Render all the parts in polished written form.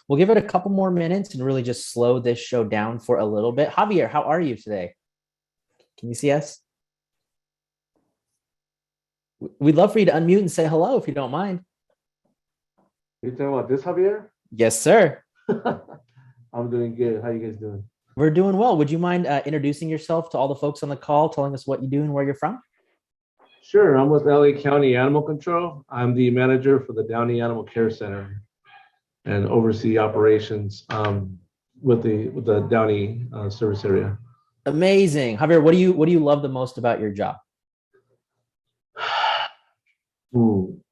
we'll give it a couple more minutes and really just slow this show down for a little bit. Javier, how are you today? Can you see us? We'd love for you to unmute and say hello if you don't mind. You talking about this, Javier? Yes, sir. I'm doing good. How you guys doing? We're doing well. Would you mind introducing yourself to all the folks on the call, telling us what you do and where you're from? Sure. I'm with LA County Animal Control. I'm the manager for the Downey Animal Care Center and oversee operations with the Downey service area. Amazing. Javier, what do you love the most about your job?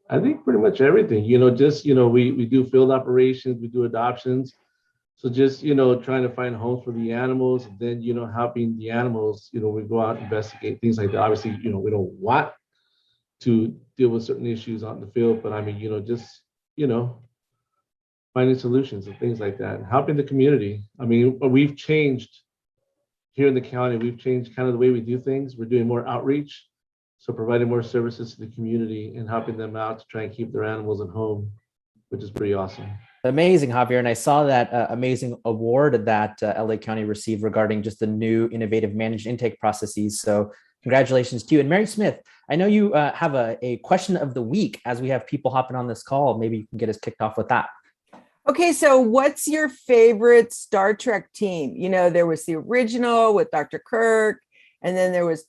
I think pretty much everything. We do field operations, we do adoptions. So just, trying to find homes for the animals, and then, helping the animals, we go out and investigate things like that. Obviously, we don't want to deal with certain issues out in the field, but I mean, finding solutions and things like that, and helping the community. I mean, we've changed here in the county, we've changed kind of the way we do things. We're doing more outreach. So providing more services to the community and helping them out to try and keep their animals at home, which is pretty awesome. Amazing, Javier. And I saw that amazing award that LA County received regarding just the new innovative managed intake processes. So congratulations to you. And Mary Smith, I know you have a question of the week as we have people hopping on this call. Maybe you can get us kicked off with that. Okay, so what's your favorite Star Trek team? There was the original with Dr. Kirk, and then there was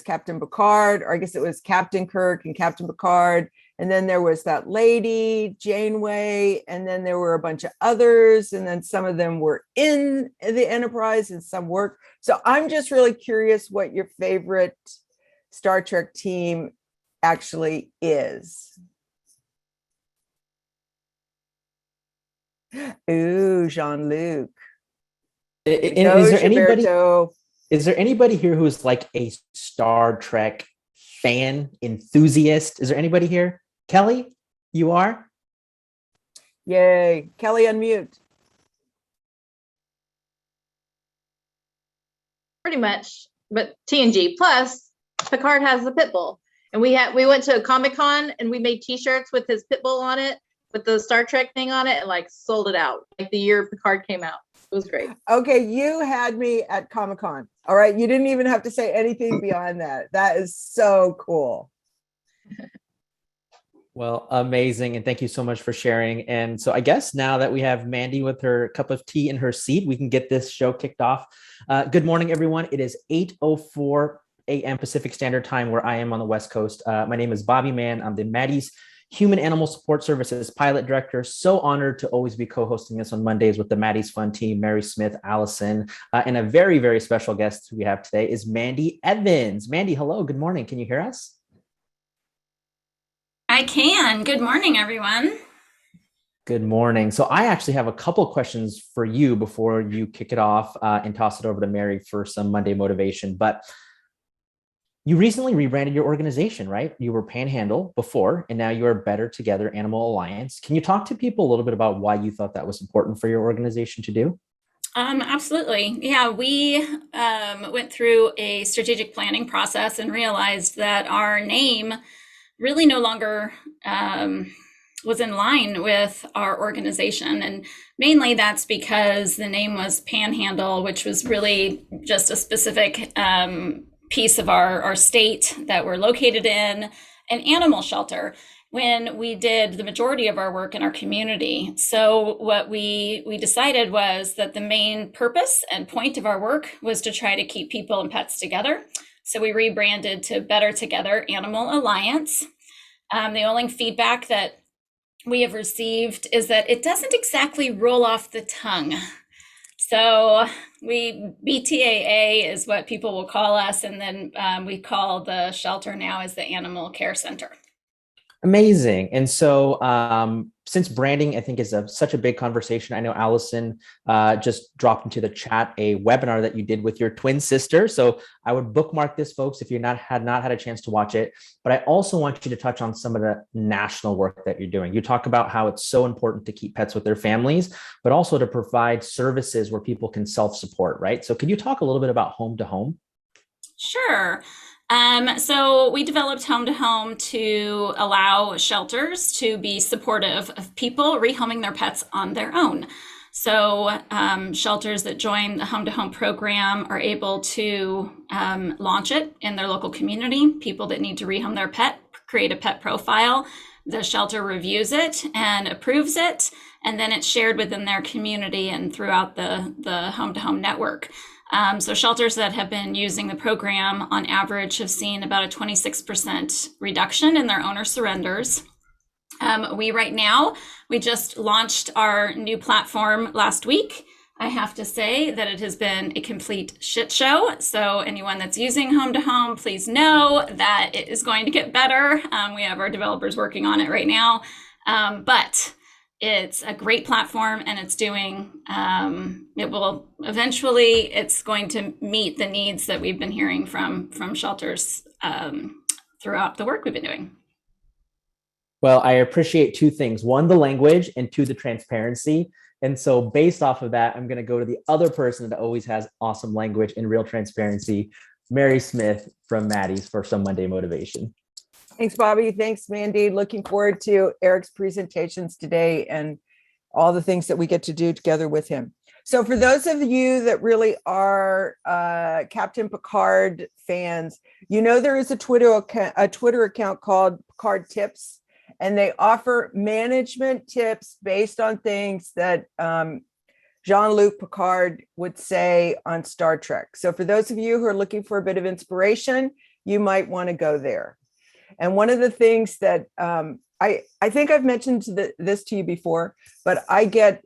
Captain Picard, or I guess it was Captain Kirk and Captain Picard. And then there was that lady, Janeway, and then there were a bunch of others. And then some of them were in the Enterprise and some weren't. So I'm just really curious what your favorite Star Trek team actually is. Ooh, Jean-Luc. Is there anybody here who is like a Star Trek fan, enthusiast? Is there anybody here? Kelli, you are? Yay. Kelli, unmute. Pretty much, but TNG. Plus, Picard has the pit bull. And we went to a Comic-Con and we made t-shirts with his pit bull on it, with the Star Trek thing on it, and like sold it out like the year Picard came out. It was great. Okay, you had me at Comic-Con. All right, you didn't even have to say anything beyond that. That is so cool. Well, amazing. And thank you so much for sharing. And so I guess now that we have Mandy with her cup of tea in her seat, we can get this show kicked off. Good morning, everyone. It is 8:04 a.m. Pacific Standard Time where I am on the West Coast. My name is Bobby Mann. I'm the Maddie's Human Animal Support Services Pilot Director. So honored to always be co-hosting this on Mondays with the Maddie's Fun team, Mary Smith, Allison, and a very, very special guest we have today is Mandy Evans. Mandy, hello, good morning. Can you hear us? I can. Good morning, everyone. Good morning. So I actually have a couple questions for you before you kick it off and toss it over to Mary for some Monday motivation. But you recently rebranded your organization, right? You were Panhandle before, and now you are Better Together Animal Alliance. Can you talk to people a little bit about why you thought that was important for your organization to do? Absolutely. Yeah, we went through a strategic planning process and realized that our name really no longer was in line with our organization. And mainly that's because the name was Panhandle, which was really just a specific piece of our state that we're located in, an animal shelter, when we did the majority of our work in our community. So what we decided was that the main purpose and point of our work was to try to keep people and pets together. So we rebranded to Better Together Animal Alliance. The only feedback that we have received is that it doesn't exactly roll off the tongue. So BTAA is what people will call us. And then we call the shelter now as the Animal Care Center. Amazing. And so since branding, I think, is such a big conversation, I know Allison just dropped into the chat a webinar that you did with your twin sister. So I would bookmark this, folks, if you had not had a chance to watch it. But I also want you to touch on some of the national work that you're doing. You talk about how it's so important to keep pets with their families, but also to provide services where people can self-support, right? So can you talk a little bit about home to home? Sure. So we developed Home to Home to allow shelters to be supportive of people rehoming their pets on their own. So shelters that join the Home to Home program are able to launch it in their local community. People that need to rehome their pet create a pet profile. The shelter reviews it and approves it, and then it's shared within their community and throughout the Home to Home network. So shelters that have been using the program on average have seen about a 26% reduction in their owner surrenders. We just launched our new platform last week. I have to say that it has been a complete shit show. So anyone that's using Home to Home, please know that it is going to get better. We have our developers working on it right now. But it's a great platform, and it's doing, it's going to meet the needs that we've been hearing from shelters throughout the work we've been doing. Well, I appreciate two things. One, the language, and two, the transparency. And so based off of that, I'm going to go to the other person that always has awesome language and real transparency, Mary Smith from Maddie's, for some Monday motivation. Thanks, Bobby. Thanks, Mandy. Looking forward to Eric's presentations today and all the things that we get to do together with him. So for those of you that really are Captain Picard fans, you know there is a Twitter account called Picard Tips, and they offer management tips based on things that Jean-Luc Picard would say on Star Trek. So for those of you who are looking for a bit of inspiration, you might want to go there. And one of the things that I think I've mentioned this to you before, but I get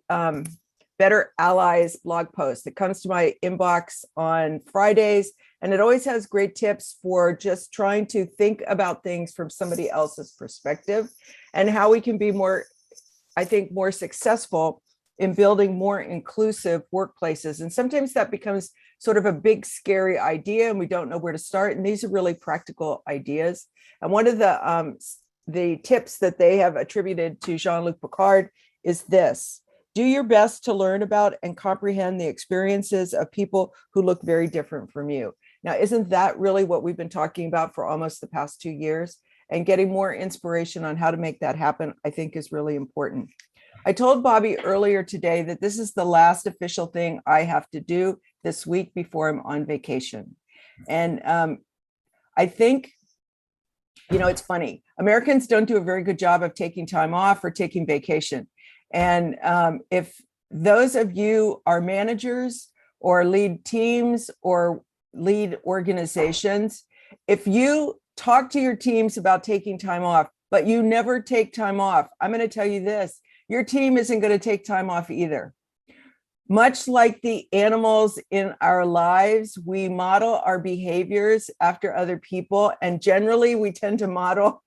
Better Allies blog post that comes to my inbox on Fridays. And it always has great tips for just trying to think about things from somebody else's perspective and how we can be more successful in building more inclusive workplaces. And sometimes that becomes sort of a big, scary idea, and we don't know where to start. And these are really practical ideas. And one of the tips that they have attributed to Jean-Luc Picard is this: do your best to learn about and comprehend the experiences of people who look very different from you. Now, isn't that really what we've been talking about for almost the past 2 years? And getting more inspiration on how to make that happen, I think, is really important. I told Bobby earlier today that this is the last official thing I have to do this week before I'm on vacation. And I think, it's funny. Americans don't do a very good job of taking time off or taking vacation. And if those of you are managers or lead teams or lead organizations, if you talk to your teams about taking time off, but you never take time off, I'm going to tell you this: your team isn't going to take time off either. Much like the animals in our lives, we model our behaviors after other people, and generally we tend to model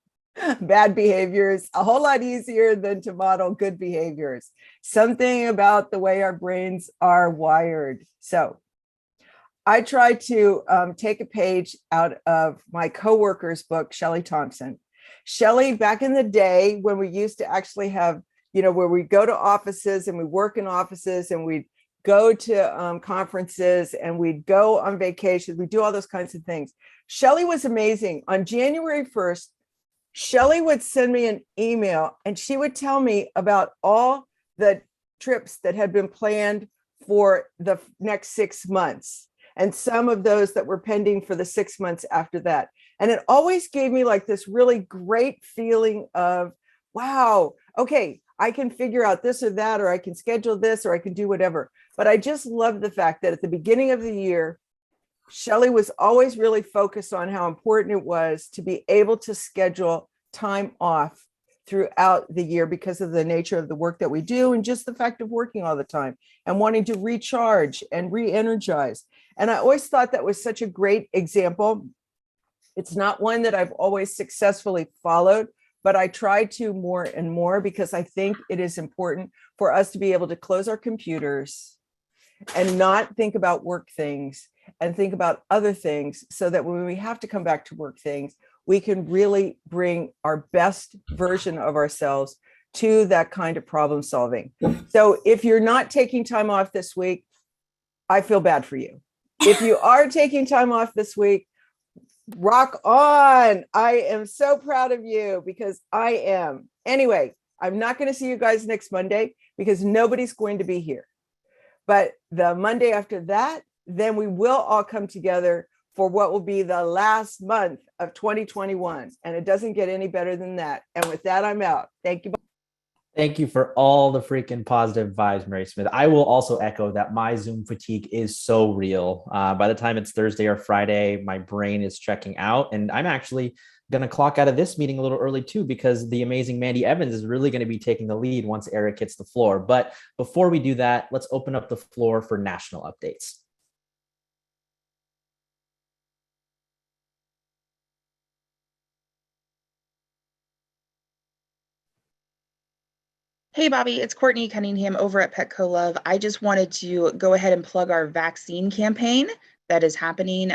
bad behaviors a whole lot easier than to model good behaviors. Something about the way our brains are wired. So I try to take a page out of my coworker's book, Shelley Thompson. Shelley, back in the day when we used to actually have, where we go to offices and we work in offices and we'd go to conferences and we'd go on vacation, we do all those kinds of things. Shelley was amazing. On January 1st, Shelley would send me an email and she would tell me about all the trips that had been planned for the next 6 months, and some of those that were pending for the 6 months after that. And it always gave me like this really great feeling of, wow, okay, I can figure out this or that, or I can schedule this, or I can do whatever. But I just love the fact that at the beginning of the year, Shelley was always really focused on how important it was to be able to schedule time off throughout the year because of the nature of the work that we do and just the fact of working all the time and wanting to recharge and re-energize. And I always thought that was such a great example. It's not one that I've always successfully followed, but I try to more and more because I think it is important for us to be able to close our computers and not think about work things and think about other things, so that when we have to come back to work things, we can really bring our best version of ourselves to that kind of problem solving. So if you're not taking time off this week, I feel bad for you. If you are taking time off this week, Rock on. I am so proud of you because I am. Anyway, I'm not going to see you guys next Monday because nobody's going to be here. But the Monday after that, then we will all come together for what will be the last month of 2021. And it doesn't get any better than that. And with that, I'm out. Thank you. Thank you for all the freaking positive vibes, Mary Smith. I will also echo that my Zoom fatigue is so real. By the time it's Thursday or Friday, my brain is checking out. And I'm actually going to clock out of this meeting a little early too, because the amazing Mandy Evans is really going to be taking the lead once Eric hits the floor. But before we do that, let's open up the floor for national updates. Hey, Bobby, it's Courtney Cunningham over at Petco Love. I just wanted to go ahead and plug our vaccine campaign that is happening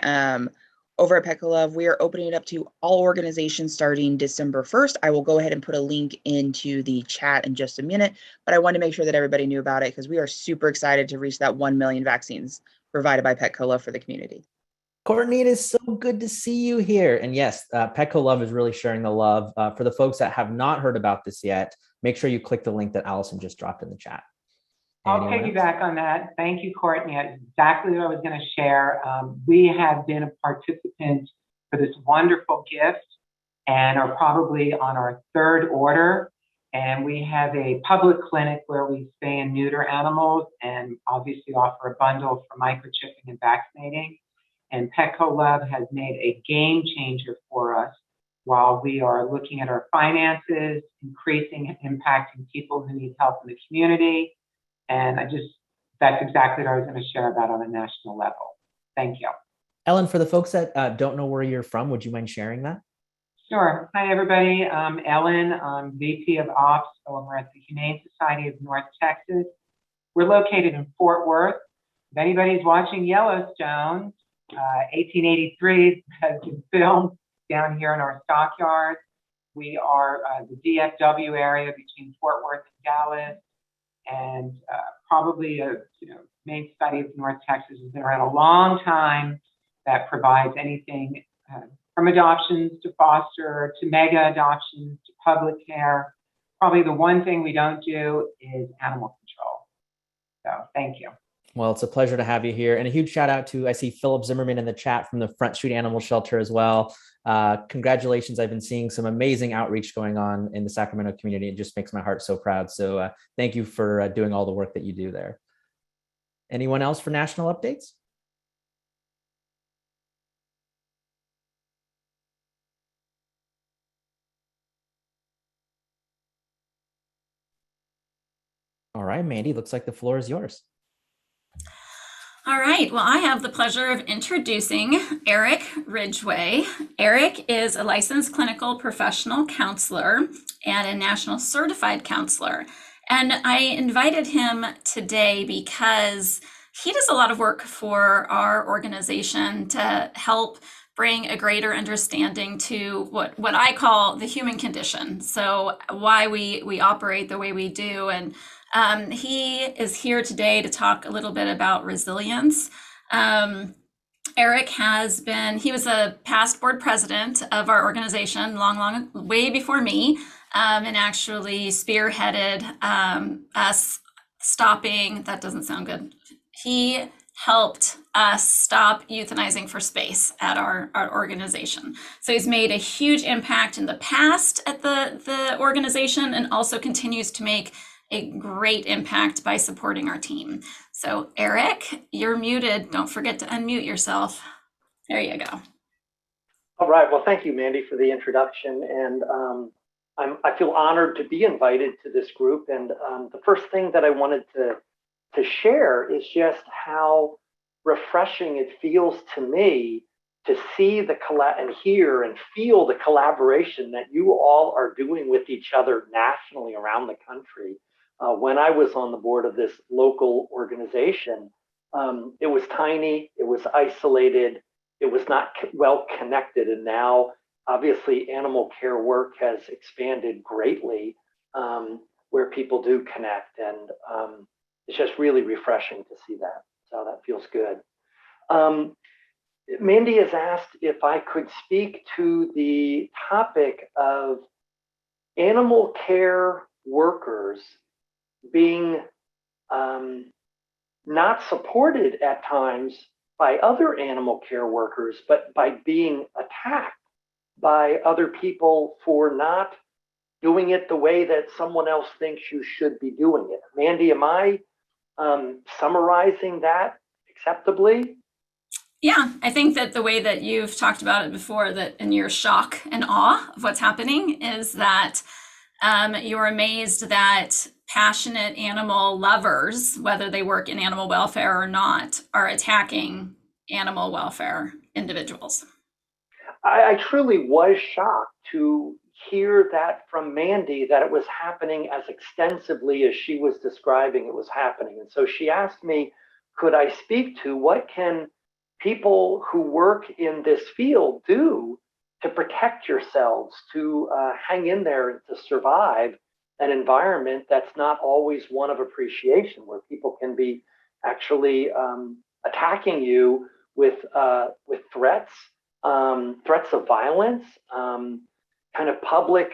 over at Petco Love. We are opening it up to all organizations starting December 1st. I will go ahead and put a link into the chat in just a minute, but I wanted to make sure that everybody knew about it because we are super excited to reach that 1 million vaccines provided by Petco Love for the community. Courtney, it is so good to see you here. And yes, Petco Love is really sharing the love. For the folks that have not heard about this yet, make sure you click the link that Allison just dropped in the chat. I'll piggyback on that. Thank you, Courtney. That's exactly what I was going to share. We have been a participant for this wonderful gift and are probably on our third order. And we have a public clinic where we spay and neuter animals and obviously offer a bundle for microchipping and vaccinating. And Petco Love has made a game changer for us while we are looking at our finances, increasing and impacting people who need help in the community. And that's exactly what I was going to share about on a national level. Thank you. Ellen, for the folks that don't know where you're from, would you mind sharing that? Sure. Hi, everybody. I'm Ellen. I'm VP of Ops over at the Humane Society of North Texas. We're located in Fort Worth. If anybody's watching Yellowstone, 1883 has been filmed down here in our stockyard. We are the DFW area between Fort Worth and Dallas, and probably Humane Society of North Texas has been around a long time. That provides anything from adoptions to foster to mega adoptions to public care. Probably the one thing we don't do is animal control. So thank you. Well, it's a pleasure to have you here. And a huge shout out to, I see Philip Zimmerman in the chat from the Front Street Animal Shelter as well. Congratulations. I've been seeing some amazing outreach going on in the Sacramento community. It just makes my heart so proud. So thank you for doing all the work that you do there. Anyone else for national updates? All right, Mandy, looks like the floor is yours. All right, well, I have the pleasure of introducing Eric Ridgway. Eric is a licensed clinical professional counselor and a national certified counselor. And I invited him today because he does a lot of work for our organization to help bring a greater understanding to what I call the human condition. So why we operate the way we do. And he is here today to talk a little bit about resilience. Eric he was a past board president of our organization way before me, and actually spearheaded us stopping, that doesn't sound good. He helped us stop euthanizing for space at our organization. So he's made a huge impact in the past at the organization and also continues to make a great impact by supporting our team. So Eric, you're muted. Don't forget to unmute yourself. There you go. All right. Well, thank you, Mandy, for the introduction. And I feel honored to be invited to this group. And the first thing that I wanted to share is just how refreshing it feels to me to see and hear and feel the collaboration that you all are doing with each other nationally around the country. When I was on the board of this local organization, it was tiny, it was isolated, it was not well connected. And now, obviously, animal care work has expanded greatly where people do connect. And it's just really refreshing to see that. So that feels good. Mandy has asked if I could speak to the topic of animal care workers being not supported at times by other animal care workers, but by being attacked by other people for not doing it the way that someone else thinks you should be doing it. Mandy, am I summarizing that acceptably? Yeah, I think that the way that you've talked about it before, that in your shock and awe of what's happening, is that you're amazed that passionate animal lovers, whether they work in animal welfare or not, are attacking animal welfare individuals. I truly was shocked to hear that from Mandy, that it was happening as extensively as she was describing it was happening. And so she asked me, could I speak to what can people who work in this field do to protect yourselves, to hang in there and to survive an environment that's not always one of appreciation, where people can be actually attacking you with threats, threats of violence, kind of public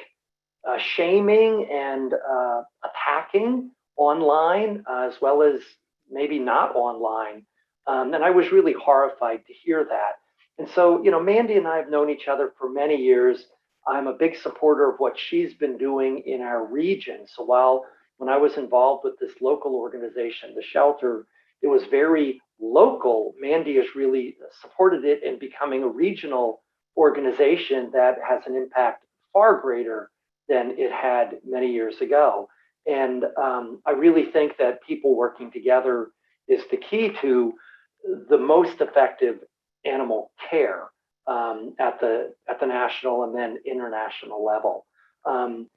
shaming and attacking online, as well as maybe not online. And I was really horrified to hear that. And so, you know, Mandy and I have known each other for many years. I'm a big supporter of what she's been doing in our region. So when I was involved with this local organization, the shelter, it was very local. Mandy has really supported it in becoming a regional organization that has an impact far greater than it had many years ago. And I really think that people working together is the key to the most effective animal care at the national and then international level. And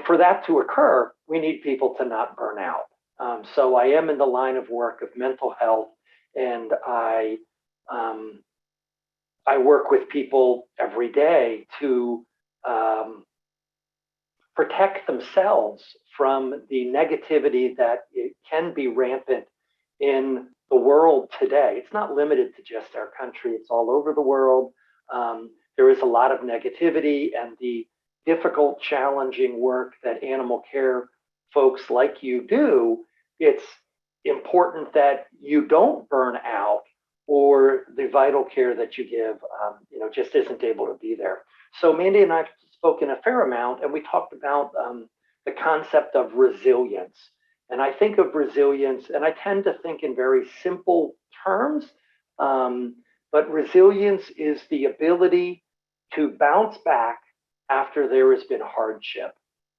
for that to occur, we need people to not burn out. So I am in the line of work of mental health, and I work with people every day to protect themselves from the negativity that it can be rampant in the world today. It's not limited to just our country, it's all over the world. There is a lot of negativity, and the difficult, challenging work that animal care folks like you do, it's important that you don't burn out, or the vital care that you give, just isn't able to be there. So Mandy and I have spoken a fair amount, and we talked about the concept of resilience. And I think of resilience, and I tend to think in very simple terms, but resilience is the ability to bounce back after there has been hardship,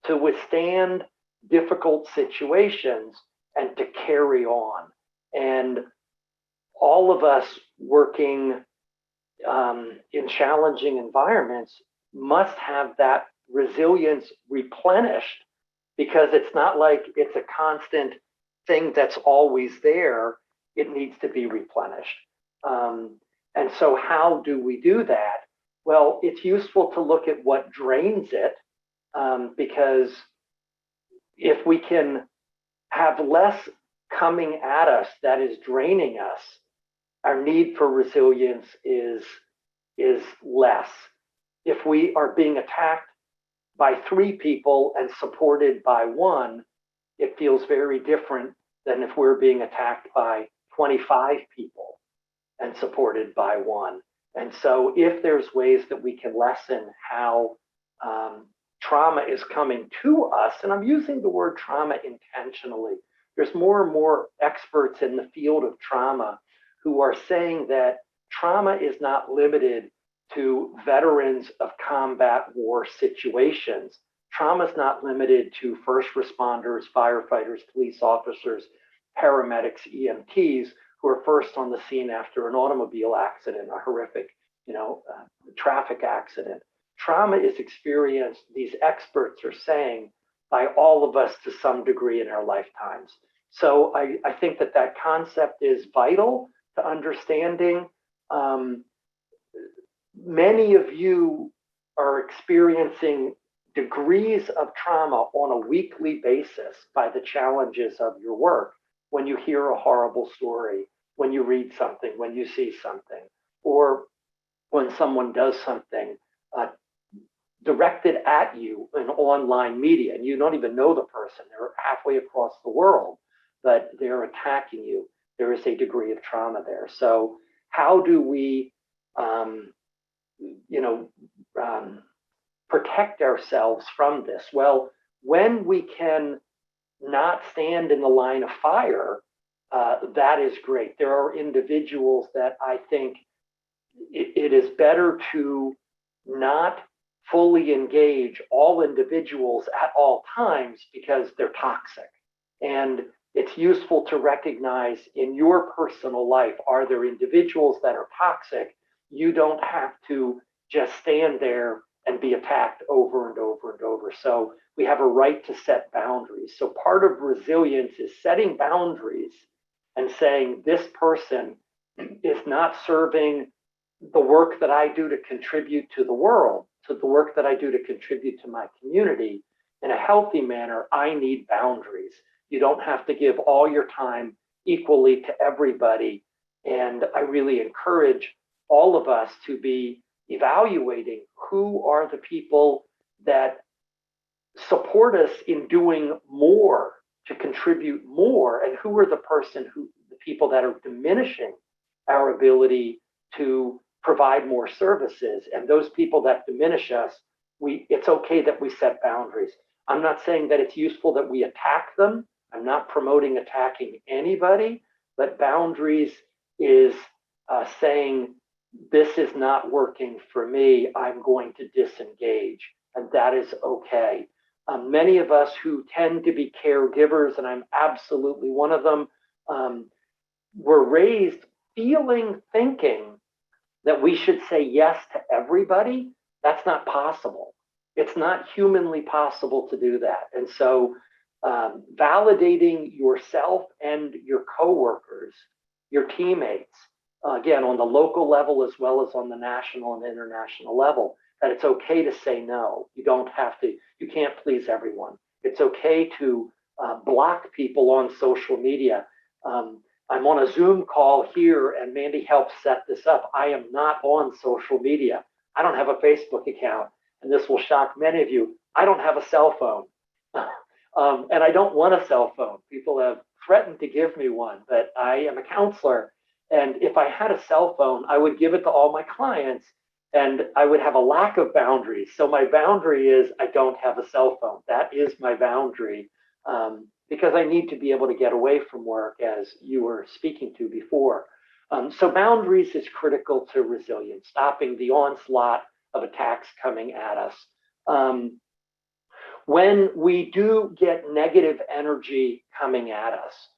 to withstand difficult situations and to carry on. And all of us working in challenging environments must have that resilience replenished, because it's not like it's a constant thing that's always there. It needs to be replenished. And so how do we do that? Well, it's useful to look at what drains it, because if we can have less coming at us that is draining us, our need for resilience is less. If we are being attacked by 3 people and supported by 1, it feels very different than if we're being attacked by 25 people and supported by 1. And so if there's ways that we can lessen how trauma is coming to us, and I'm using the word trauma intentionally, there's more and more experts in the field of trauma who are saying that trauma is not limited to veterans of combat war situations. Trauma is not limited to first responders, firefighters, police officers, paramedics, EMTs, who are first on the scene after an automobile accident, a horrific, traffic accident. Trauma is experienced, these experts are saying, by all of us to some degree in our lifetimes. So I think that concept is vital to understanding. Many of you are experiencing degrees of trauma on a weekly basis by the challenges of your work. When you hear a horrible story, when you read something, when you see something, or when someone does something directed at you in online media, and you don't even know the person, they're halfway across the world, but they're attacking you, there is a degree of trauma there. So how do we, protect ourselves from this? Well, when we can not stand in the line of fire, that is great. There are individuals that I think it is better to not fully engage all individuals at all times because they're toxic. And it's useful to recognize in your personal life, are there individuals that are toxic? You don't have to just stand there and be attacked over and over and over. So we have a right to set boundaries. So part of resilience is setting boundaries and saying, this person is not serving the work that I do to contribute to the world, to the work that I do to contribute to my community in a healthy manner. I need boundaries. You don't have to give all your time equally to everybody. And I really encourage all of us to be evaluating who are the people that support us in doing more, to contribute more, and who are the people that are diminishing our ability to provide more services. And those people that diminish us, it's okay that we set boundaries. I'm not saying that it's useful that we attack them. I'm not promoting attacking anybody, but boundaries is saying, this is not working for me, I'm going to disengage, and that is okay. Many of us who tend to be caregivers, and I'm absolutely one of them, were raised thinking that we should say yes to everybody. That's not possible. It's not humanly possible to do that. And so validating yourself and your coworkers, your teammates, again, on the local level as well as on the national and international level, that it's okay to say no. You don't have to, you can't please everyone. It's okay to block people on social media. I'm on a Zoom call here, and Mandy helped set this up. I am not on social media. I don't have a Facebook account, and this will shock many of you. I don't have a cell phone, and I don't want a cell phone. People have threatened to give me one, but I am a counselor. And if I had a cell phone, I would give it to all my clients, and I would have a lack of boundaries. So my boundary is I don't have a cell phone. That is my boundary, because I need to be able to get away from work, as you were speaking to before. So boundaries is critical to resilience, stopping the onslaught of attacks coming at us. When we do get negative energy coming at us,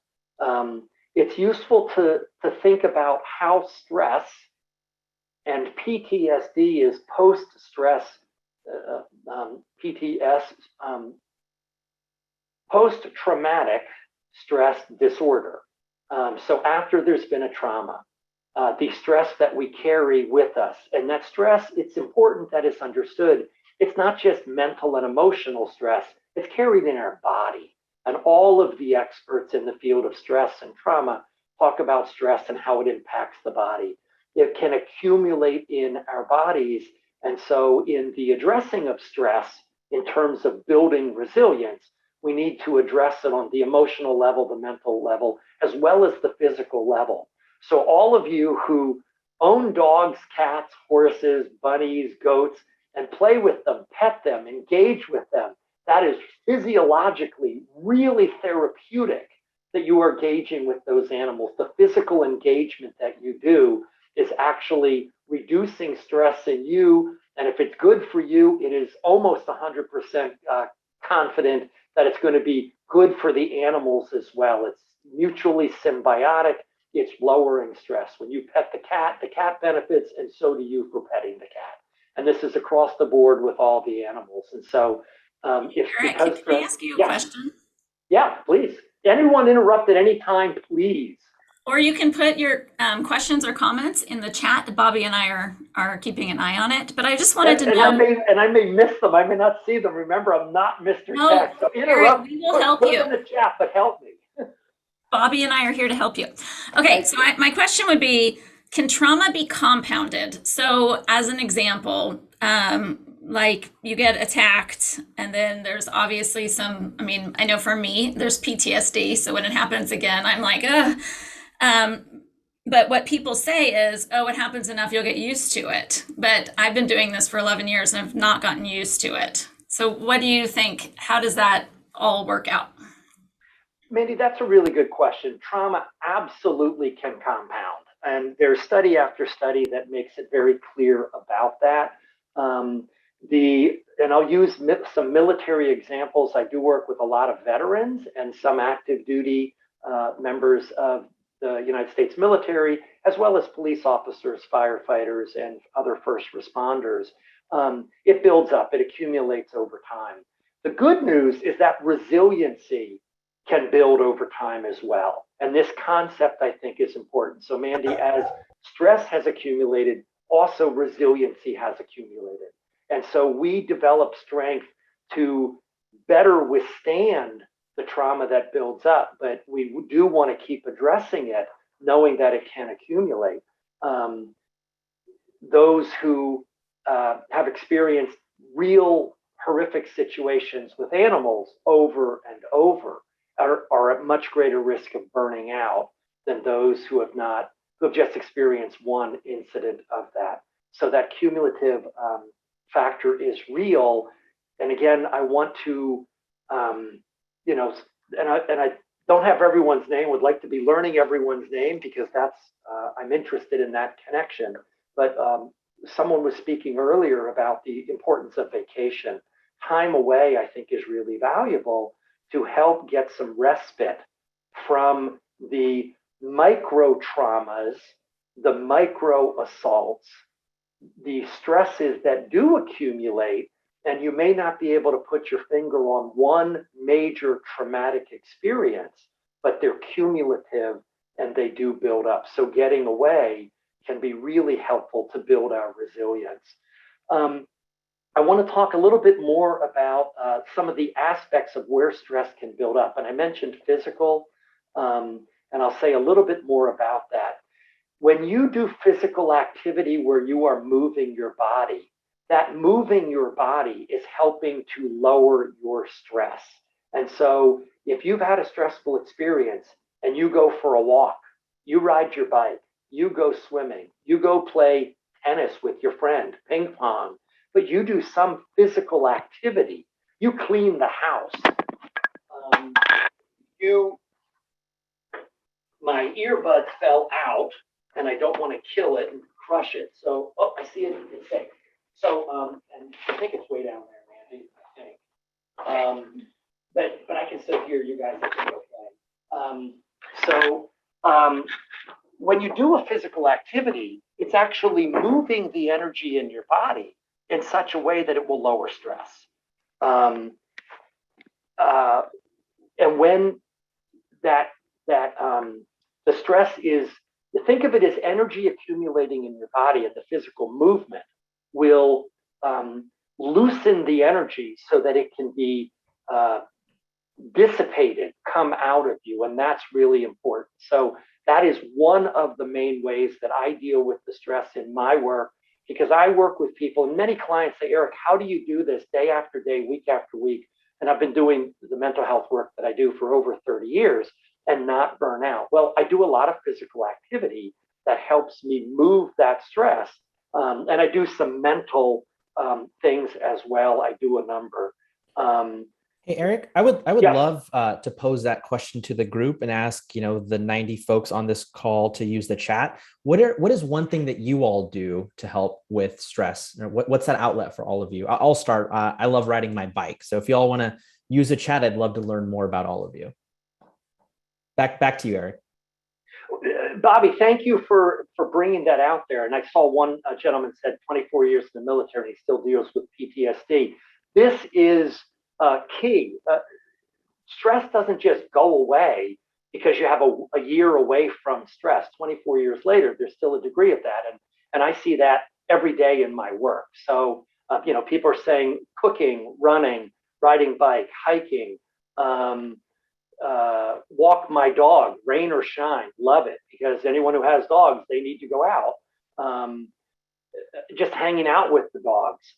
it's useful to think about how stress, and PTSD is post-stress, post-traumatic stress disorder. So after there's been a trauma, the stress that we carry with us, and that stress, it's important that it's understood. It's not just mental and emotional stress, it's carried in our body. And all of the experts in the field of stress and trauma talk about stress and how it impacts the body. It can accumulate in our bodies. And so in the addressing of stress, in terms of building resilience, we need to address it on the emotional level, the mental level, as well as the physical level. So all of you who own dogs, cats, horses, bunnies, goats, and play with them, pet them, engage with them, that is physiologically really therapeutic that you are engaging with those animals. The physical engagement that you do is actually reducing stress in you. And if it's good for you, it is almost 100% confident that it's going to be good for the animals as well. It's mutually symbiotic. It's lowering stress. When you pet the cat benefits, and so do you for petting the cat. And this is across the board with all the animals. And so Eric, can I ask you a question? Yeah, please. Anyone interrupt at any time, please. Or you can put your questions or comments in the chat. Bobby and I are keeping an eye on it. But I just wanted to know. I may miss them. I may not see them. Remember, I'm not Mr. Tech. So interrupt. Eric, we will help you. Put in the chat, but help me. Bobby and I are here to help you. Okay, so my question would be, can trauma be compounded? So as an example, like you get attacked and then there's obviously some, I mean, I know for me, there's PTSD. So when it happens again, I'm like, ugh. But what people say is, oh, it happens enough, you'll get used to it. But I've been doing this for 11 years and I've not gotten used to it. So what do you think? How does that all work out? Mandy, that's a really good question. Trauma absolutely can compound. And there's study after study that makes it very clear about that. And I'll use some military examples. I do work with a lot of veterans and some active duty members of the United States military, as well as police officers, firefighters, and other first responders. It builds up, it accumulates over time. The good news is that resiliency can build over time as well. And this concept, I think, is important. So Mandy, as stress has accumulated, also resiliency has accumulated. And so we develop strength to better withstand the trauma that builds up, but we do want to keep addressing it, knowing that it can accumulate. Those who have experienced real horrific situations with animals over and over are at much greater risk of burning out than those who have just experienced one incident of that. So that cumulative factor is real. And again, I want to, and I don't have everyone's name, would like to be learning everyone's name because that's, I'm interested in that connection. But someone was speaking earlier about the importance of vacation. Time away, I think, is really valuable to help get some respite from the micro traumas, the micro assaults, the stresses that do accumulate, and you may not be able to put your finger on one major traumatic experience, but they're cumulative and they do build up. So getting away can be really helpful to build our resilience. I want to talk a little bit more about some of the aspects of where stress can build up. And I mentioned physical, and I'll say a little bit more about that. When you do physical activity where you are moving your body, that moving your body is helping to lower your stress. And so if you've had a stressful experience and you go for a walk, you ride your bike, you go swimming, you go play tennis with your friend, ping pong, but you do some physical activity, you clean the house, my earbud fell out and I don't want to kill it and crush it. So, oh, I see it, it's safe. So, and I think it's way down there, Mandy, I think. But I can still hear you guys, I think, okay. When you do a physical activity, it's actually moving the energy in your body in such a way that it will lower stress. And when the stress is, think of it as energy accumulating in your body, and the physical movement will loosen the energy so that it can be dissipated, come out of you, and that's really important. So that is one of the main ways that I deal with the stress in my work, because I work with people, and many clients say, Eric, how do you do this day after day, week after week? And I've been doing the mental health work that I do for over 30 years and not burn out. Well, I do a lot of physical activity that helps me move that stress. And I do some mental things as well. I do a number. Hey, Eric, I would Yes. love to pose that question to the group and ask, the 90 folks on this call to use the chat. What is one thing that you all do to help with stress? What's that outlet for all of you? I'll start. I love riding my bike. So if you all want to use the chat, I'd love to learn more about all of you. Back to you, Eric. Bobby, thank you for bringing that out there. And I saw one gentleman said 24 years in the military, he still deals with PTSD. This is key. Stress doesn't just go away because you have a year away from stress. 24 years later, there's still a degree of that. And I see that every day in my work. So, people are saying cooking, running, riding bike, hiking, walk my dog, rain or shine, love it, because anyone who has dogs, they need to go out. Just hanging out with the dogs,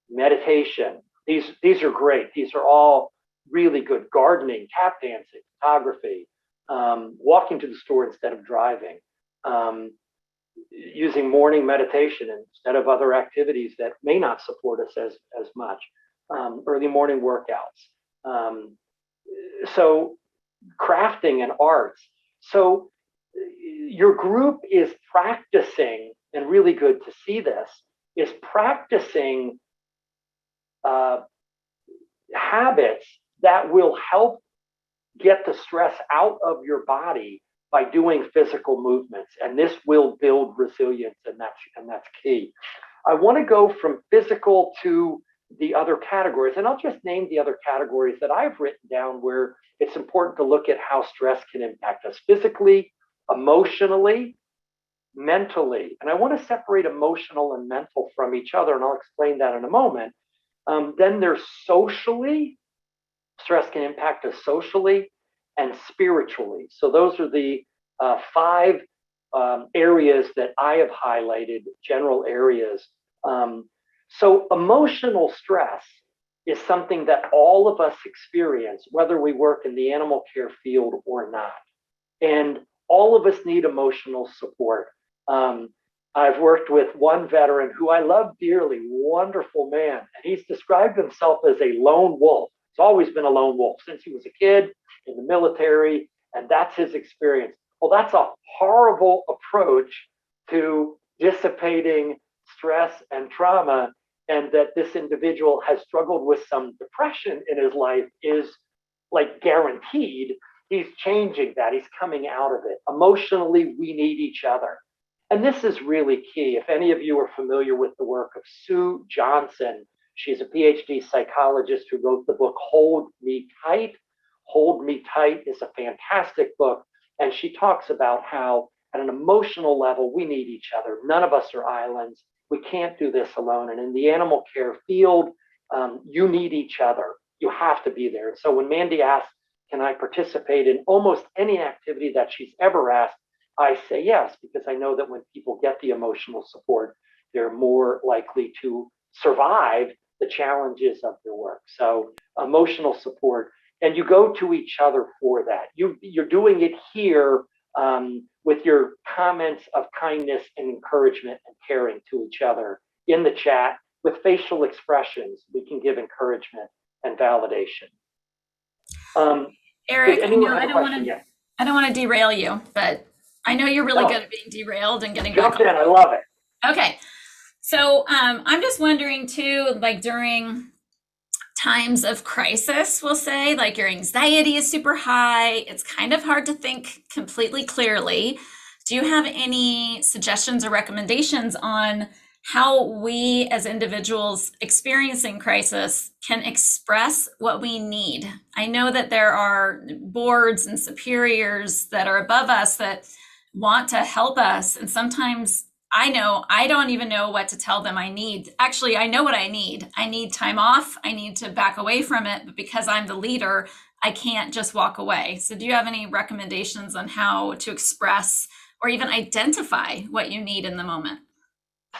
meditation. These are great. These are all really good. Gardening, tap dancing, photography, walking to the store instead of driving, using morning meditation instead of other activities that may not support us as much, early morning workouts. So crafting and arts. So your group is practicing, and really good to see this, is practicing habits that will help get the stress out of your body by doing physical movements. And this will build resilience, and that's key. I want to go from physical to the other categories, and I'll just name the other categories that I've written down where it's important to look at how stress can impact us physically, emotionally, mentally. And I want to separate emotional and mental from each other, and I'll explain that in a moment. Then there's socially. Stress can impact us socially and spiritually. So those are the 5 areas that I have highlighted, general areas. So emotional stress is something that all of us experience, whether we work in the animal care field or not. And all of us need emotional support. I've worked with one veteran who I love dearly, wonderful man, and he's described himself as a lone wolf. He's always been a lone wolf since he was a kid in the military, and that's his experience. Well, that's a horrible approach to dissipating stress and trauma, and that this individual has struggled with some depression in his life is like guaranteed. He's changing that. He's coming out of it. Emotionally, we need each other. And this is really key. If any of you are familiar with the work of Sue Johnson, she's a PhD psychologist who wrote the book Hold Me Tight. Hold Me Tight is a fantastic book. And she talks about how at an emotional level, we need each other. None of us are islands. We can't do this alone. And in the animal care field, you need each other. You have to be there. So when Mandy asks, can I participate in almost any activity that she's ever asked, I say yes, because I know that when people get the emotional support, they're more likely to survive the challenges of their work. So emotional support, and you go to each other for that. You're doing it here with your comments of kindness and encouragement and caring to each other in the chat with facial expressions. We can give encouragement and validation. Eric, I don't want to derail you, but I know you're really good at being derailed and getting back on. I love it. Okay. So I'm just wondering too, like during times of crisis, we'll say, like your anxiety is super high, it's kind of hard to think completely clearly. Do you have any suggestions or recommendations on how we as individuals experiencing crisis can express what we need? I know that there are boards and superiors that are above us that want to help us. And sometimes I don't even know what to tell them I need. Actually, I know what I need. I need time off. I need to back away from it. But because I'm the leader, I can't just walk away. So do you have any recommendations on how to express or even identify what you need in the moment?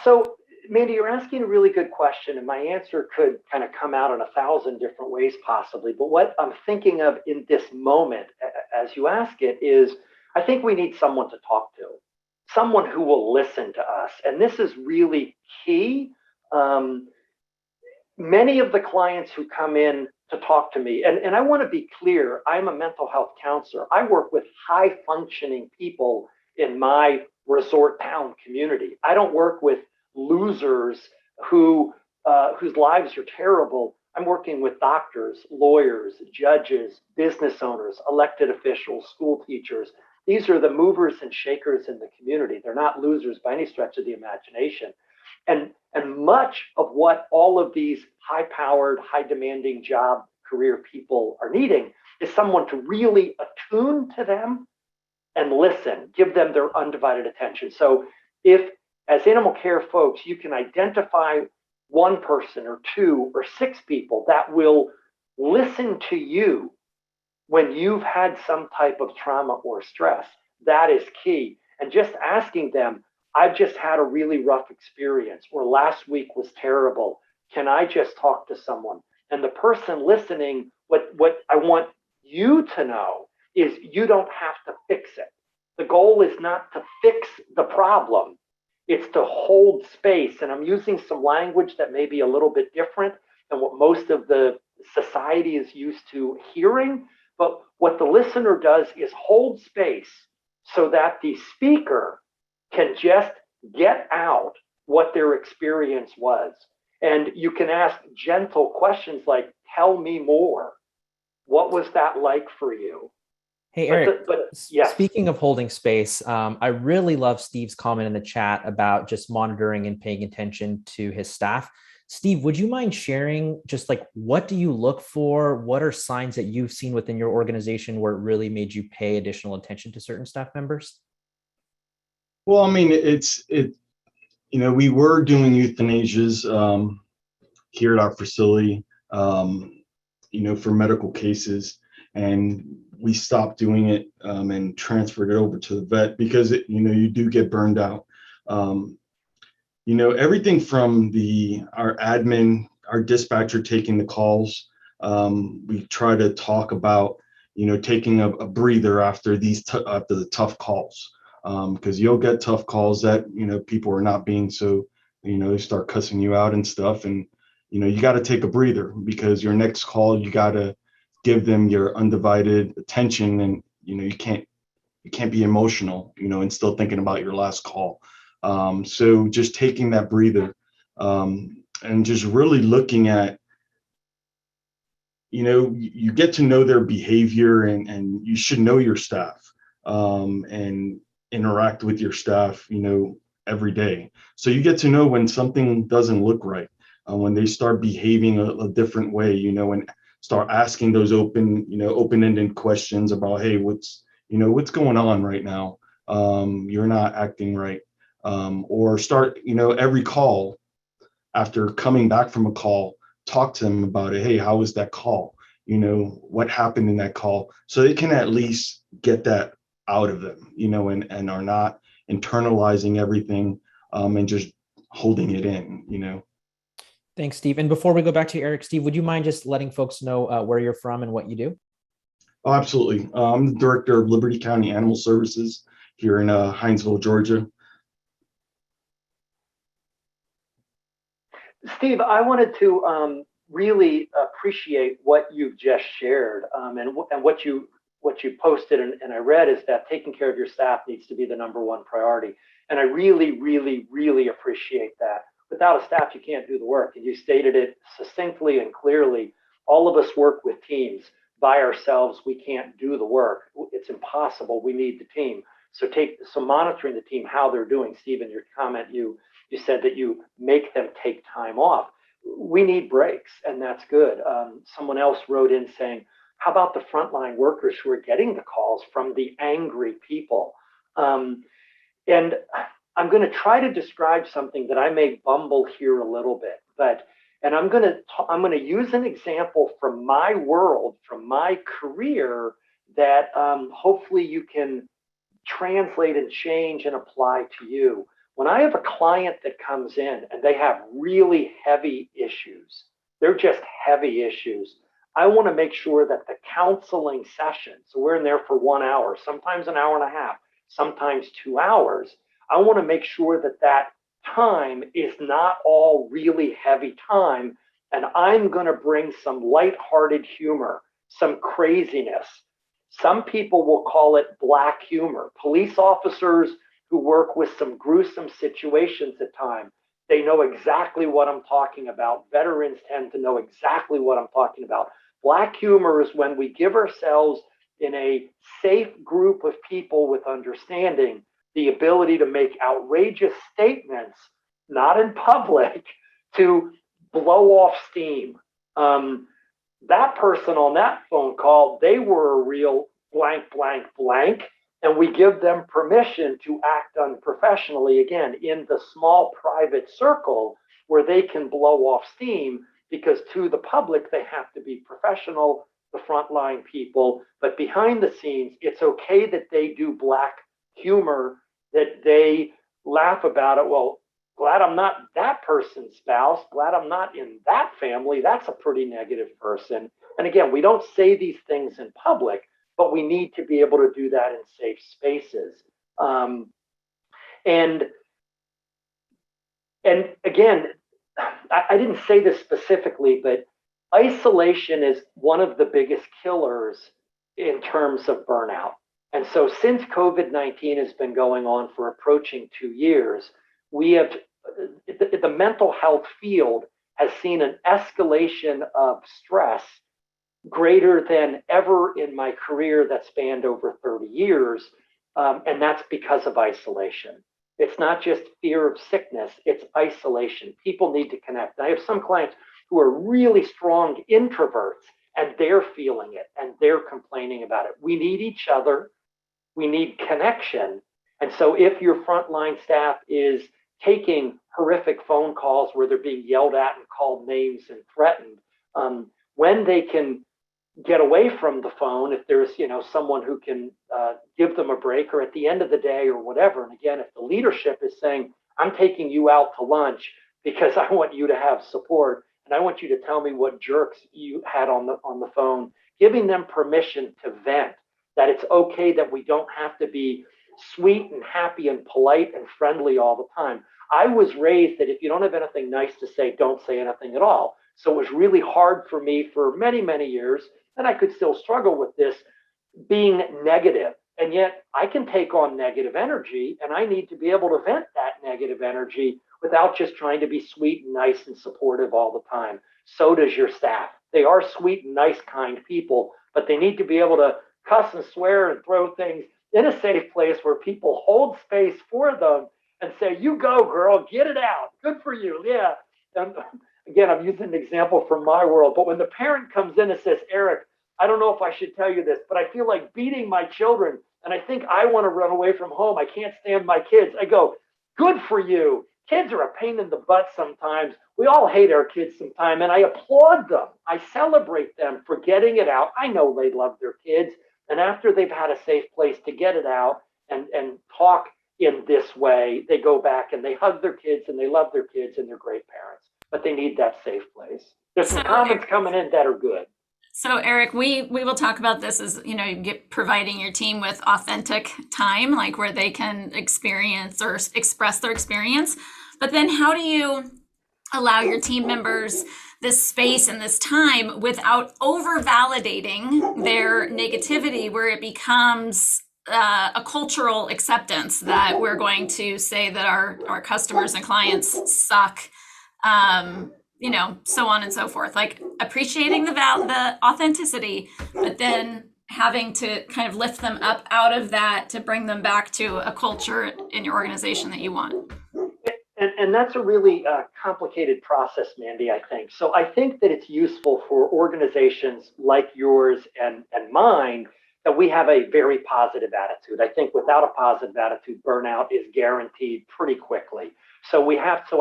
So, Mandy, you're asking a really good question, and my answer could kind of come out in 1,000 different ways possibly. But what I'm thinking of in this moment, as you ask it, is I think we need someone to talk to, someone who will listen to us. And this is really key. Many of the clients who come in to talk to me, and I want to be clear, I'm a mental health counselor. I work with high functioning people in my resort town community. I don't work with losers whose lives are terrible. I'm working with doctors, lawyers, judges, business owners, elected officials, school teachers. These are the movers and shakers in the community. They're not losers by any stretch of the imagination. And much of what all of these high-powered, high-demanding job career people are needing is someone to really attune to them and listen, give them their undivided attention. So if, as animal care folks, you can identify one person or 2 or 6 people that will listen to you when you've had some type of trauma or stress. That is key. And just asking them, I've just had a really rough experience, or last week was terrible. Can I just talk to someone? And the person listening, what I want you to know is you don't have to fix it. The goal is not to fix the problem. It's to hold space. And I'm using some language that may be a little bit different than what most of the society is used to hearing. But what the listener does is hold space so that the speaker can just get out what their experience was. And you can ask gentle questions like, tell me more. What was that like for you? Hey, Eric, yes. Speaking of holding space, I really love Steve's comment in the chat about just monitoring and paying attention to his staff. Steve, would you mind sharing just like, what do you look for? What are signs that you've seen within your organization where it really made you pay additional attention to certain staff members? Well, I mean, we were doing euthanasias here at our facility, for medical cases, and we stopped doing it and transferred it over to the vet because you do get burned out. Everything from our admin, our dispatcher taking the calls. We try to talk about taking a breather after after the tough calls, because you'll get tough calls that people are not being so they start cussing you out and stuff, and you got to take a breather because your next call you got to give them your undivided attention, and you can't be emotional and still thinking about your last call. So just taking that breather and just really looking at you get to know their behavior, and you should know your staff and interact with your staff every day, so you get to know when something doesn't look right, when they start behaving a different way, and start asking those open-ended questions about, hey, what's going on right now? You're not acting right. Or start, every call after coming back from a call, talk to them about it. Hey, how was that call? What happened in that call? So they can at least get that out of them, and are not internalizing everything and just holding it in. Thanks, Steve. And before we go back to Eric, Steve, would you mind just letting folks know where you're from and what you do? Oh, absolutely. I'm the director of Liberty County Animal Services here in Hinesville, Georgia. Steve, I wanted to really appreciate what you've just shared, and what you posted and I read is that taking care of your staff needs to be the #1 priority. And I really, really, really appreciate that. Without a staff, you can't do the work. And you stated it succinctly and clearly. All of us work with teams. By ourselves, we can't do the work. It's impossible. We need the team. So monitoring the team, how they're doing. Steve, in your comment, you said that you make them take time off. We need breaks, and that's good. Someone else wrote in saying, how about the frontline workers who are getting the calls from the angry people? And I'm going to try to describe something that I may bumble here a little bit, and I'm going to use an example from my world, from my career, that hopefully you can translate and change and apply to you. When I have a client that comes in and they have really heavy issues, they're just heavy issues, I want to make sure that the counseling session, so we're in there for 1 hour, sometimes an hour and a half, sometimes 2 hours. I want to make sure that that time is not all really heavy time, and I'm going to bring some lighthearted humor, some craziness. Some people will call it black humor. Police officers who work with some gruesome situations at times, they know exactly what I'm talking about. Veterans tend to know exactly what I'm talking about. Black humor is when we give ourselves, in a safe group of people with understanding, the ability to make outrageous statements, not in public, to blow off steam. That person on that phone call, they were a real blank, blank, blank, and we give them permission to act unprofessionally, again, in the small private circle where they can blow off steam, because to the public, they have to be professional. the frontline people, but behind the scenes, it's okay that they do Black humor, that they laugh about it. Well, glad I'm not that person's spouse. Glad I'm not in that family. That's a pretty negative person. And again, we don't say these things in public, but we need to be able to do that in safe spaces. And again, I didn't say this specifically, but isolation is one of the biggest killers in terms of burnout. And so since COVID-19 has been going on for approaching 2 years, we have, the mental health field has seen an escalation of stress greater than ever in my career that spanned over 30 years. And that's because of isolation. It's not just fear of sickness, it's isolation. People need to connect. I have some clients who are really strong introverts, and they're feeling it and they're complaining about it. We need each other. We need connection. And so if your frontline staff is taking horrific phone calls where they're being yelled at and called names and threatened, when they can get away from the phone, if there's someone who can give them a break, or at the end of the day or whatever. And again, if the leadership is saying, I'm taking you out to lunch because I want you to have support, and I want you to tell me what jerks you had on the phone, giving them permission to vent, that it's okay, that we don't have to be sweet and happy and polite and friendly all the time. I was raised that if you don't have anything nice to say, don't say anything at all. So it was really hard for me for many, many years, and I could still struggle with this, being negative. And yet I can take on negative energy, and I need to be able to vent that negative energy without just trying to be sweet and nice and supportive all the time. So does your staff. They are sweet and nice, kind people, but they need to be able to cuss and swear and throw things in a safe place where people hold space for them and say, you go, girl, get it out. Good for you. Yeah. And again, I'm using an example from my world, but when the parent comes in and says, Eric, I don't know if I should tell you this, but I feel like beating my children, and I think I want to run away from home. I can't stand my kids. I go, good for you. Kids are a pain in the butt sometimes. We all hate our kids sometimes, and I applaud them. I celebrate them for getting it out. I know they love their kids, and after they've had a safe place to get it out and talk in this way, they go back and they hug their kids and they love their kids and they're great parents, but they need that safe place. There's some comments coming in that are good. So Eric, we will talk about this as, providing your team with authentic time, like where they can experience or express their experience. But then how do you allow your team members this space and this time without over validating their negativity, where it becomes a cultural acceptance that we're going to say that our customers and clients suck, so on and so forth, like appreciating the authenticity, but then having to kind of lift them up out of that to bring them back to a culture in your organization that you want. And that's a really complicated process, Mandy, I think. So I think that it's useful for organizations like yours and mine that we have a very positive attitude. I think without a positive attitude, burnout is guaranteed pretty quickly. So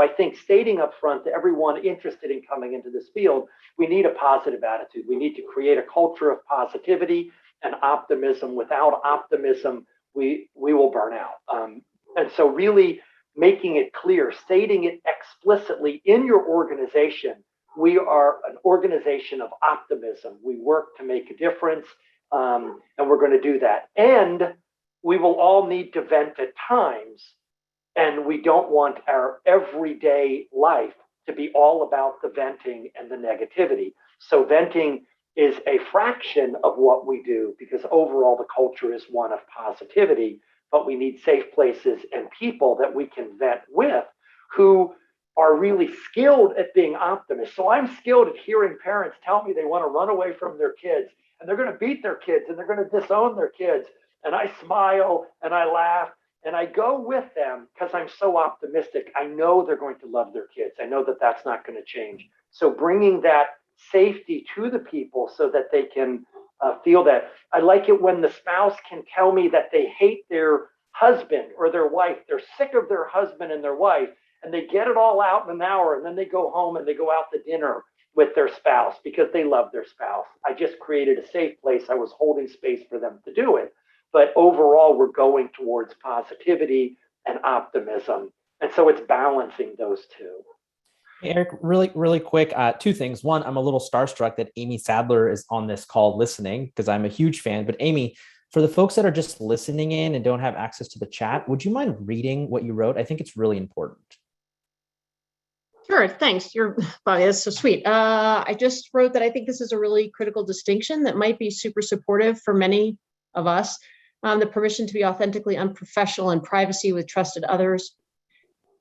I think stating up front to everyone interested in coming into this field, we need a positive attitude. We need to create a culture of positivity and optimism. Without optimism, we will burn out. And so really making it clear, stating it explicitly in your organization, we are an organization of optimism. We work to make a difference, and we're going to do that. And we will all need to vent at times. And we don't want our everyday life to be all about the venting and the negativity. So venting is a fraction of what we do, because overall the culture is one of positivity, but we need safe places and people that we can vent with who are really skilled at being optimists. So I'm skilled at hearing parents tell me they want to run away from their kids and they're going to beat their kids and they're going to disown their kids. And I smile and I laugh. And I go with them because I'm so optimistic. I know they're going to love their kids. I know that that's not going to change. So bringing that safety to the people so that they can feel that. I like it when the spouse can tell me that they hate their husband or their wife. They're sick of their husband and their wife, and they get it all out in an hour, and then they go home and they go out to dinner with their spouse because they love their spouse. I just created a safe place. I was holding space for them to do it. But overall, we're going towards positivity and optimism. And so it's balancing those two. Eric, really quick, two things. One, I'm a little starstruck that Amy Sadler is on this call listening because I'm a huge fan. But Amy, for the folks that are just listening in and don't have access to the chat, would you mind reading what you wrote? I think it's really important. Sure, thanks. Bobby, that's so sweet. I just wrote that I think this is a really critical distinction that might be super supportive for many of us. The permission to be authentically unprofessional and privacy with trusted others,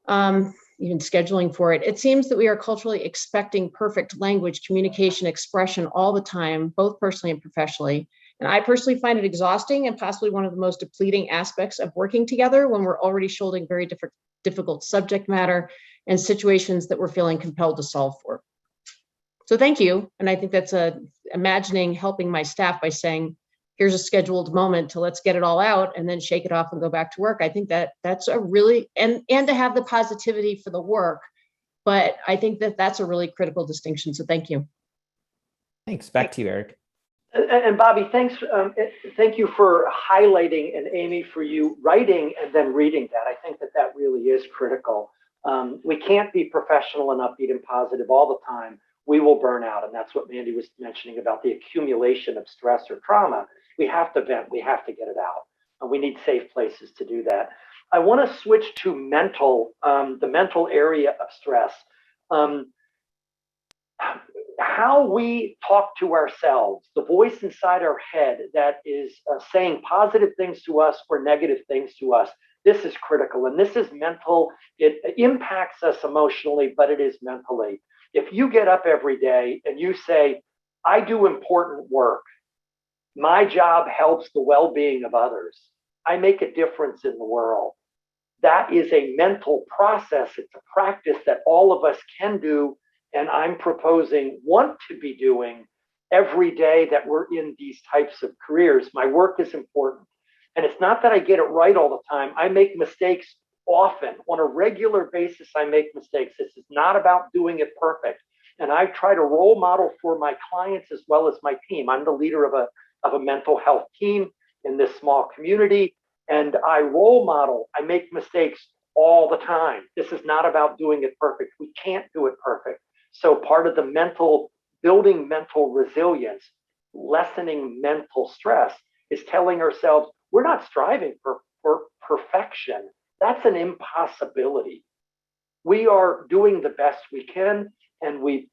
even scheduling for it. It seems that we are culturally expecting perfect language, communication, expression all the time, both personally and professionally. And I personally find it exhausting and possibly one of the most depleting aspects of working together when we're already shouldering very difficult subject matter and situations that we're feeling compelled to solve for. So thank you. And I think that's helping my staff by saying, here's a scheduled moment to let's get it all out and then shake it off and go back to work. I think that's a really, and to have the positivity for the work, but I think that's a really critical distinction. So thank you. Thanks. Back to you, Eric. And Bobby, thanks. Thank you for highlighting, and Amy, for you writing and then reading that. I think that really is critical. We can't be professional and upbeat and positive all the time. We will burn out. And that's what Mandy was mentioning about the accumulation of stress or trauma. We have to vent. We have to get it out. And we need safe places to do that. I want to switch to the mental area of stress. How we talk to ourselves, the voice inside our head that is saying positive things to us or negative things to us. This is critical, and this is mental. It impacts us emotionally, but it is mentally. If you get up every day and you say, I do important work, my job helps the well-being of others, I make a difference in the world, that is a mental process. It's a practice that all of us can do, and I'm proposing want to be doing every day that we're in these types of careers. My work is important. And it's not that I get it right all the time. I make mistakes often. On a regular basis, I make mistakes. This is not about doing it perfect. And I try to role model for my clients as well as my team. I'm the leader of a mental health team in this small community. And I role model. I make mistakes all the time. This is not about doing it perfect. We can't do it perfect. So part of the building mental resilience, lessening mental stress is telling ourselves, we're not striving for perfection. That's an impossibility. We are doing the best we can, and we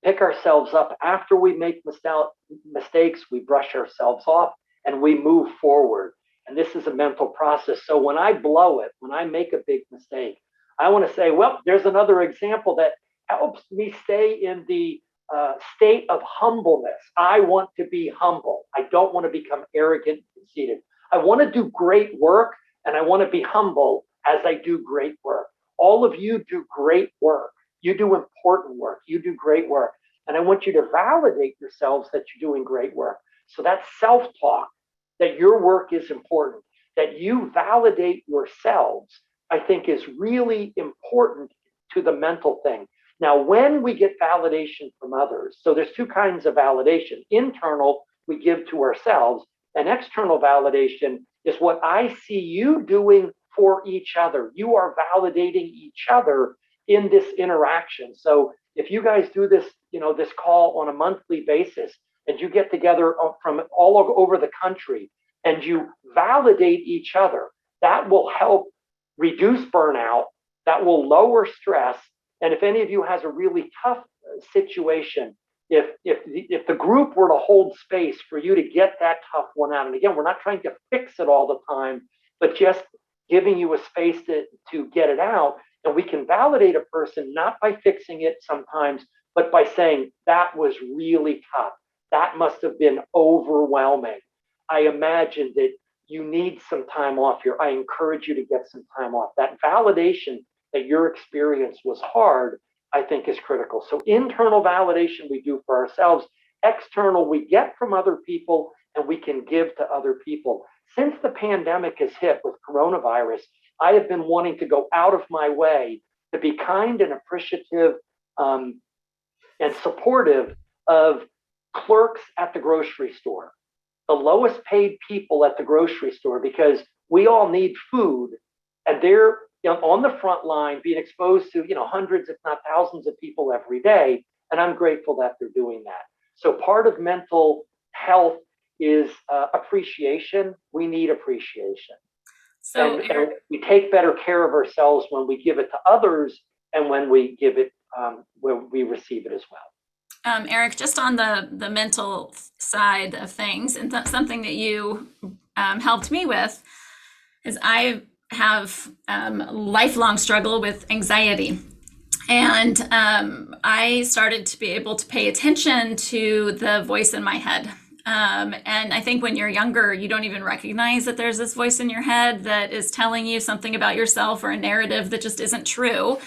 pick ourselves up after we make mistakes, we brush ourselves off, and we move forward. And this is a mental process. So when I blow it, when I make a big mistake, I want to say, well, there's another example that helps me stay in the state of humbleness. I want to be humble. I don't want to become arrogant and conceited. I want to do great work, and I want to be humble as I do great work. All of you do great work. You do important work. You do great work. And I want you to validate yourselves that you're doing great work. So that self-talk, that your work is important, that you validate yourselves, I think is really important to the mental thing. Now, when we get validation from others, so there's two kinds of validation. Internal, we give to ourselves, and external validation is what I see you doing for each other. You are validating each other in this interaction. So if you guys do this, this call on a monthly basis, and you get together from all over the country, and you validate each other, that will help reduce burnout, that will lower stress. And if any of you has a really tough situation, if the group were to hold space for you to get that tough one out, and again, we're not trying to fix it all the time, but just giving you a space to get it out, and we can validate a person not by fixing it sometimes, but by saying, that was really tough. That must have been overwhelming. I imagine that you need some time off here. I encourage you to get some time off. That validation that your experience was hard, I think is critical. So internal validation we do for ourselves. External we get from other people and we can give to other people. Since the pandemic has hit with coronavirus, I have been wanting to go out of my way to be kind and appreciative and supportive of clerks at the grocery store, the lowest paid people at the grocery store, because we all need food, and they're on the front line being exposed to hundreds, if not thousands of people every day. And I'm grateful that they're doing that. So part of mental health is appreciation. We need appreciation. So and we take better care of ourselves when we give it to others, and when we give it, when we receive it as well. Eric, just on the mental side of things, and something that you helped me with is I have lifelong struggle with anxiety. And I started to be able to pay attention to the voice in my head. And I think when you're younger, you don't even recognize that there's this voice in your head that is telling you something about yourself, or a narrative that just isn't true.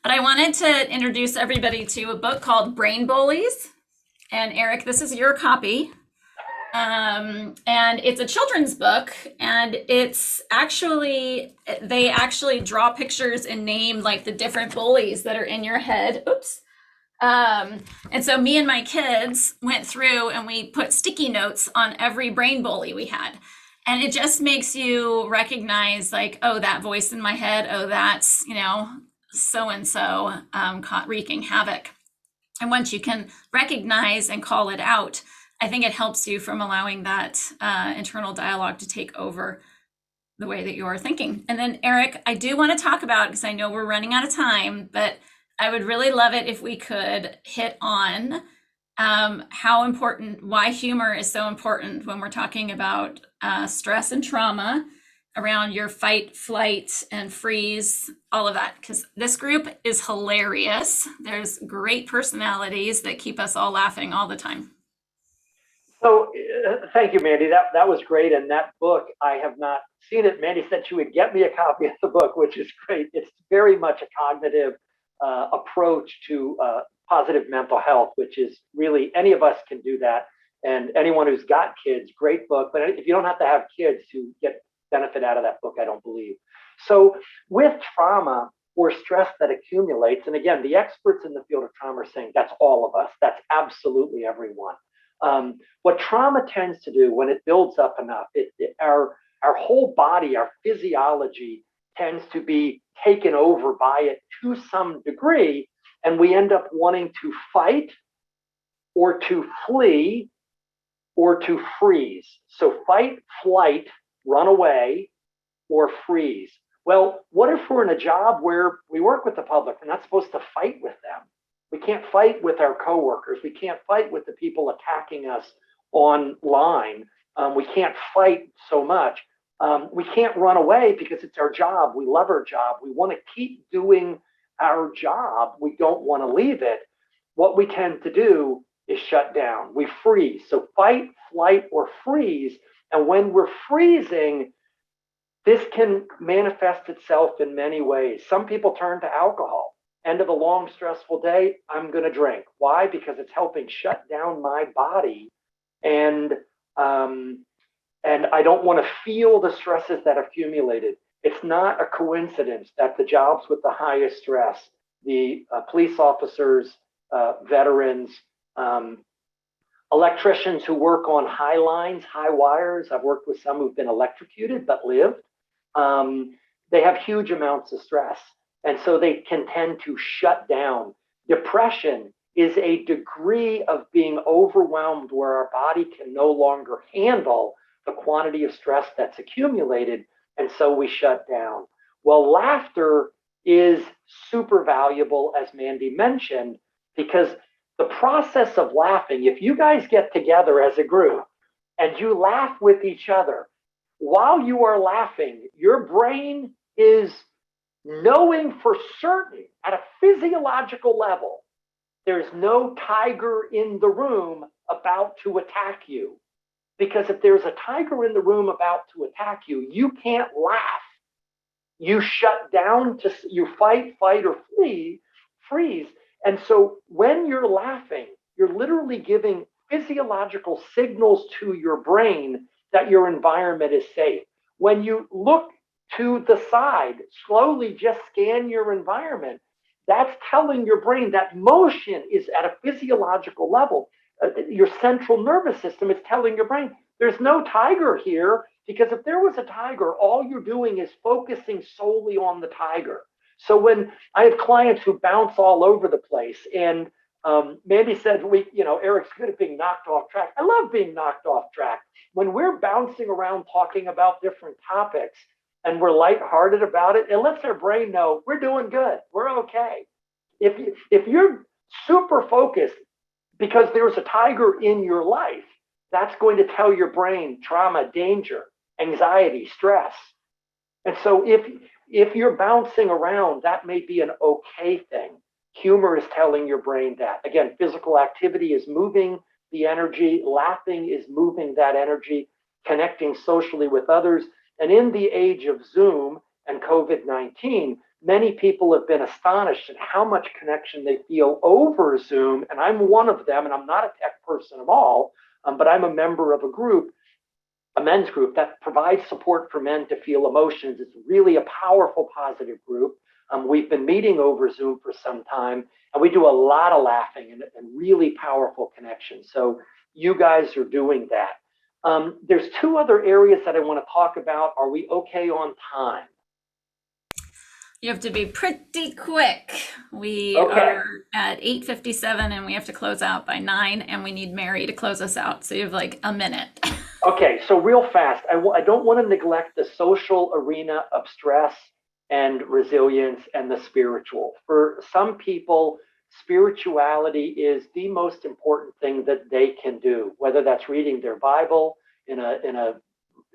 But I wanted to introduce everybody to a book called Brain Bullies. And Eric, this is your copy. And it's a children's book, and it's actually, they actually draw pictures and name like the different bullies that are in your head. Oops. And so me and my kids went through and we put sticky notes on every brain bully we had. And it just makes you recognize, like, oh, that voice in my head, oh, that's, so-and-so wreaking havoc. And once you can recognize and call it out, I think it helps you from allowing that internal dialogue to take over the way that you're thinking. And then, Eric, I do want to talk about, because I know we're running out of time, but I would really love it if we could hit on how important, why humor is so important when we're talking about stress and trauma, around your fight, flight, and freeze, all of that, because this group is hilarious. There's great personalities that keep us all laughing all the time. So thank you, Mandy. That was great. And that book, I have not seen it. Mandy said she would get me a copy of the book, which is great. It's very much a cognitive approach to positive mental health, which is really, any of us can do that. And anyone who's got kids, great book. But if you don't have to have kids to get benefit out of that book, I don't believe. So with trauma or stress that accumulates, and again, the experts in the field of trauma are saying that's all of us. That's absolutely everyone. What trauma tends to do when it builds up enough, our whole body, our physiology tends to be taken over by it to some degree, and we end up wanting to fight or to flee or to freeze. So fight, flight, run away, or freeze. Well, what if we're in a job where we work with the public? We're not supposed to fight with them. We can't fight with our coworkers. We can't fight with the people attacking us online. We can't fight so much. We can't run away because it's our job. We love our job. We want to keep doing our job. We don't want to leave it. What we tend to do is shut down. We freeze. So fight, flight, or freeze. And when we're freezing, this can manifest itself in many ways. Some people turn to alcohol. End of a long, stressful day, I'm going to drink. Why? Because it's helping shut down my body, and I don't want to feel the stresses that accumulated. It's not a coincidence that the jobs with the highest stress, the police officers, veterans, electricians who work on high lines, high wires. I've worked with some who've been electrocuted but lived. They have huge amounts of stress. And so they can tend to shut down. Depression is a degree of being overwhelmed where our body can no longer handle the quantity of stress that's accumulated. And so we shut down. Well, laughter is super valuable, as Mandy mentioned, because the process of laughing, if you guys get together as a group and you laugh with each other, while you are laughing, your brain is knowing for certain at a physiological level, there's no tiger in the room about to attack you. Because if there's a tiger in the room about to attack you, you can't laugh. You shut down, you fight, or freeze. And so when you're laughing, you're literally giving physiological signals to your brain that your environment is safe. When you look to the side, slowly just scan your environment. That's telling your brain that motion is at a physiological level. Your central nervous system is telling your brain there's no tiger here, because if there was a tiger, all you're doing is focusing solely on the tiger. So when I have clients who bounce all over the place, and Mandy said, Eric's good at being knocked off track. I love being knocked off track. When we're bouncing around talking about different topics and we're lighthearted about it, it lets our brain know we're doing good, we're okay. If you're super focused because there's a tiger in your life, that's going to tell your brain trauma, danger, anxiety, stress. And so if you're bouncing around, that may be an okay thing. Humor is telling your brain that. Again, physical activity is moving the energy, laughing is moving that energy, connecting socially with others. And in the age of Zoom and COVID-19, many people have been astonished at how much connection they feel over Zoom. And I'm one of them, and I'm not a tech person at all, but I'm a member of a group, a men's group that provides support for men to feel emotions. It's really a powerful, positive group. We've been meeting over Zoom for some time, and we do a lot of laughing and really powerful connections. So you guys are doing that. There's two other areas that I want to talk about. Are we okay on time? You have to be pretty quick. We are at 8:57 and we have to close out by 9, and we need Mary to close us out. So you have like a minute. Okay, so real fast, I don't want to neglect the social arena of stress and resilience and the spiritual. For some people, spirituality is the most important thing that they can do, whether that's reading their Bible in a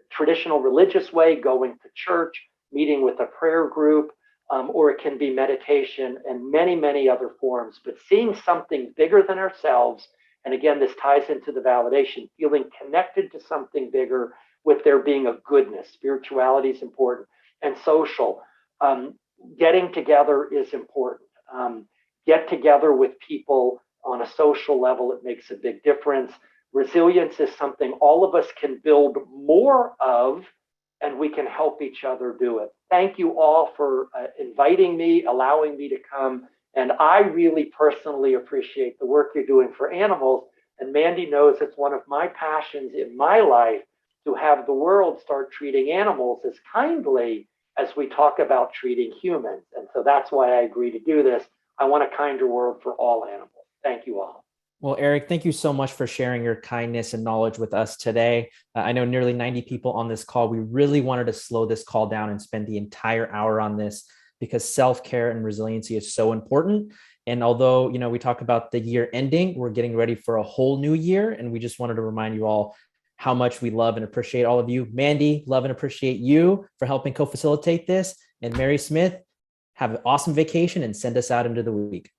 traditional religious way, going to church, meeting with a prayer group, or it can be meditation and many, many other forms. But seeing something bigger than ourselves, and again, this ties into the validation, feeling connected to something bigger with there being a goodness. Spirituality is important. And social, getting together is important. Get together with people on a social level, it makes a big difference. Resilience is something all of us can build more of, and we can help each other do it. Thank you all for inviting me, allowing me to come. And I really personally appreciate the work you're doing for animals. And Mandy knows it's one of my passions in my life to have the world start treating animals as kindly as we talk about treating humans. And so that's why I agree to do this. I want a kinder world for all animals. Thank you all. Well, Eric, thank you so much for sharing your kindness and knowledge with us today. I know nearly 90 people on this call. We really wanted to slow this call down and spend the entire hour on this because self-care and resiliency is so important. And although, we talk about the year ending, we're getting ready for a whole new year. And we just wanted to remind you all how much we love and appreciate all of you. Mandy, love and appreciate you for helping co-facilitate this. And Mary Smith, have an awesome vacation and send us out into the week.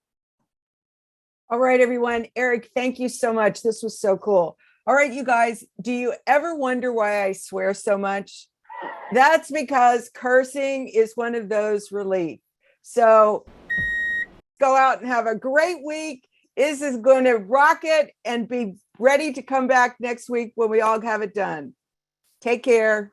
All right, everyone. Eric, thank you so much. This was so cool. All right, you guys, do you ever wonder why I swear so much? That's because cursing is one of those relief. So go out and have a great week. Is going to rock it and be ready to come back next week when we all have it done. Take care.